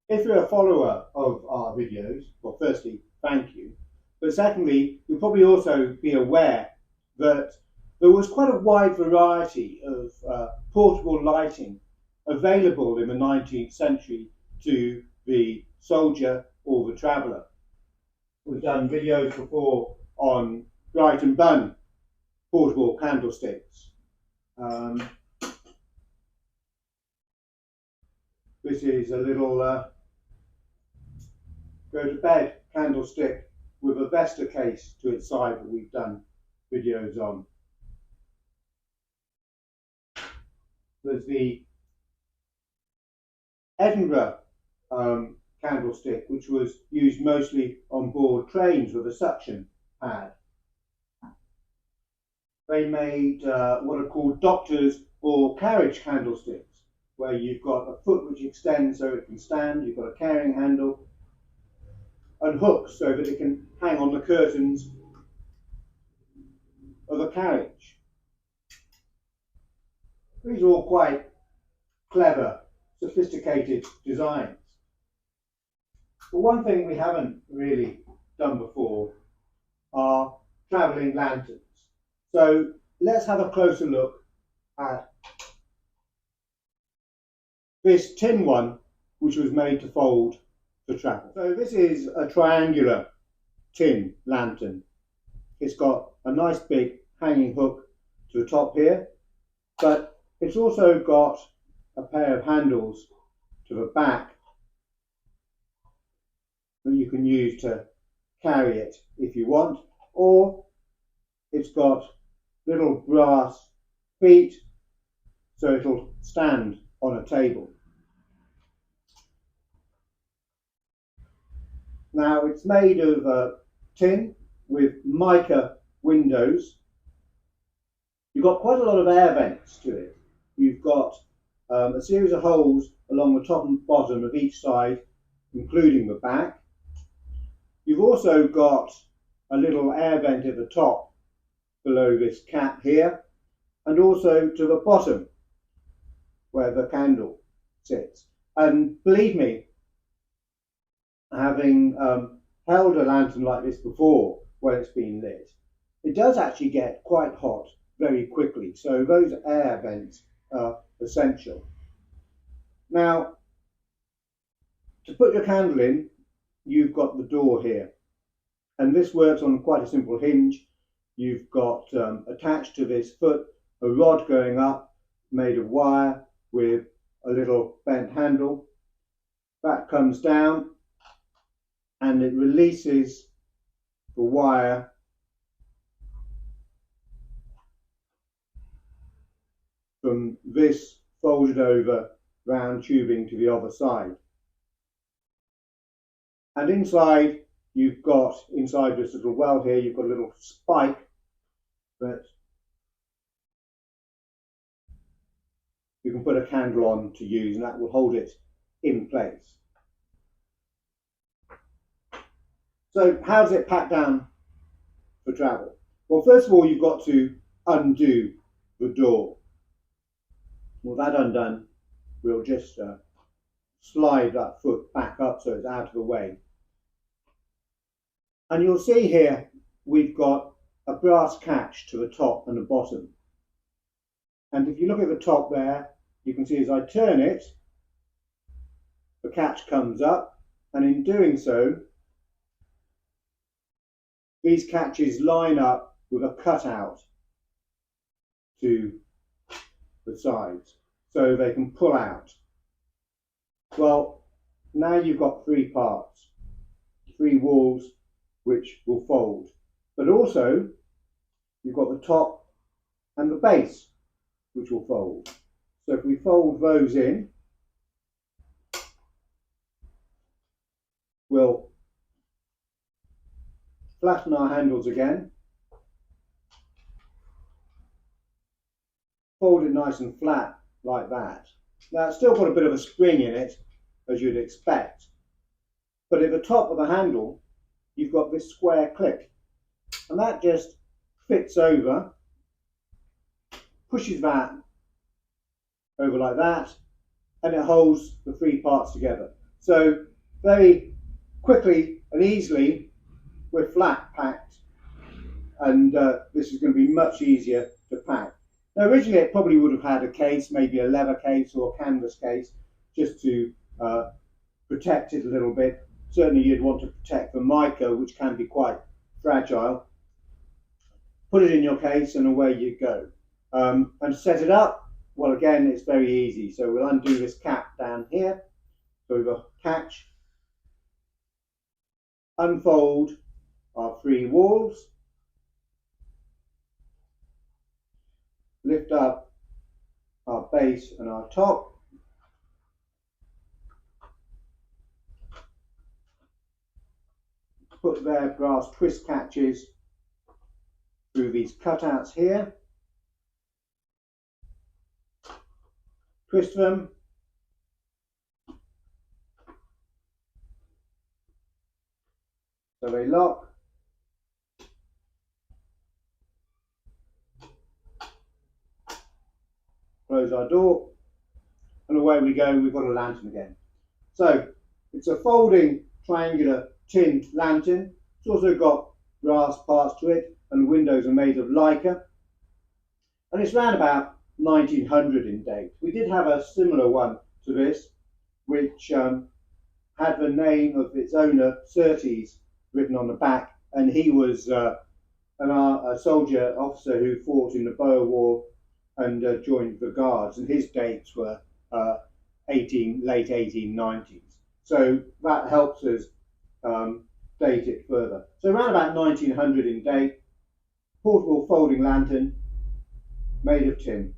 If you're a follower of our videos, well, firstly, thank you. But secondly, you'll probably also be aware that there was quite a wide variety of portable lighting available in the 19th century to the soldier or the traveller. We've done videos before on Bright and Bun portable candlesticks. This is a little go to bed candlestick with a Vesta case to its side that we've done videos on. There's the Edinburgh candlestick, which was used mostly on board trains with a suction pad. They made what are called doctors or carriage candlesticks, where you've got a foot which extends so it can stand, you've got a carrying handle, and hooks so that it can hang on the curtains of a carriage. These are all quite clever, sophisticated designs. But one thing we haven't really done before are travelling lanterns. So let's have a closer look at this tin one, which was made to fold for travel. So this is a triangular tin lantern. It's got a nice big hanging hook to the top here, but it's also got a pair of handles to the back that you can use to carry it if you want, or it's got little brass feet so it'll stand on a table. Now it's made of tin with mica windows. You've got quite a lot of air vents to it. You've got a series of holes along the top and bottom of each side, including the back. You've also got a little air vent at the top below this cap here, and also to the bottom where the candle sits. And believe me, having held a lantern like this before when it's been lit, it does actually get quite hot very quickly. So those air vents are essential. Now, to put your candle in, you've got the door here. And this works on quite a simple hinge. You've got attached to this foot a rod going up made of wire with a little bent handle. That comes down and it releases the wire from this folded over round tubing to the other side. And inside, you've got, inside this little well here, you've got a little spike that you can put a candle on to use, and that will hold it in place. So how does it pack down for travel? Well, first of all, you've got to undo the door. With that undone, we'll just slide that foot back up so it's out of the way. And you'll see here we've got a brass catch to the top and the bottom. And if you look at the top there, you can see as I turn it, the catch comes up, and in doing so, these catches line up with a cutout to the sides so they can pull out. Well, now you've got three parts, three walls which will fold, but also you've got the top and the base which will fold. So if we fold those in, we'll flatten our handles again, fold it nice and flat like that. Now it's still got a bit of a spring in it, as you'd expect, but at the top of the handle you've got this square clip, and that just fits over, pushes that over like that, and it holds the three parts together. So very quickly and easily we're flat packed, and this is going to be much easier to pack. Now originally it probably would have had a case, maybe a leather case or a canvas case, just to protect it a little bit. Certainly you'd want to protect the mica, which can be quite fragile. Put it in your case and away you go. And set it up, well again it's very easy. So we'll undo this cap down here. So we've got catch, unfold our three walls, lift up our base and our top, put their brass twist catches through these cutouts here, twist them, so they lock, close our door, and away we go. We've got a lantern again. So it's a folding triangular tin lantern. It's also got brass parts to it, and the windows are made of mica, and it's around about 1900 in date. We did have a similar one to this, which had the name of its owner, Surtees, written on the back, and he was a soldier officer who fought in the Boer War and joined the Guards, and his dates were late 1890s. So that helps us date it further. So around about 1900 in date, portable folding lantern made of tin.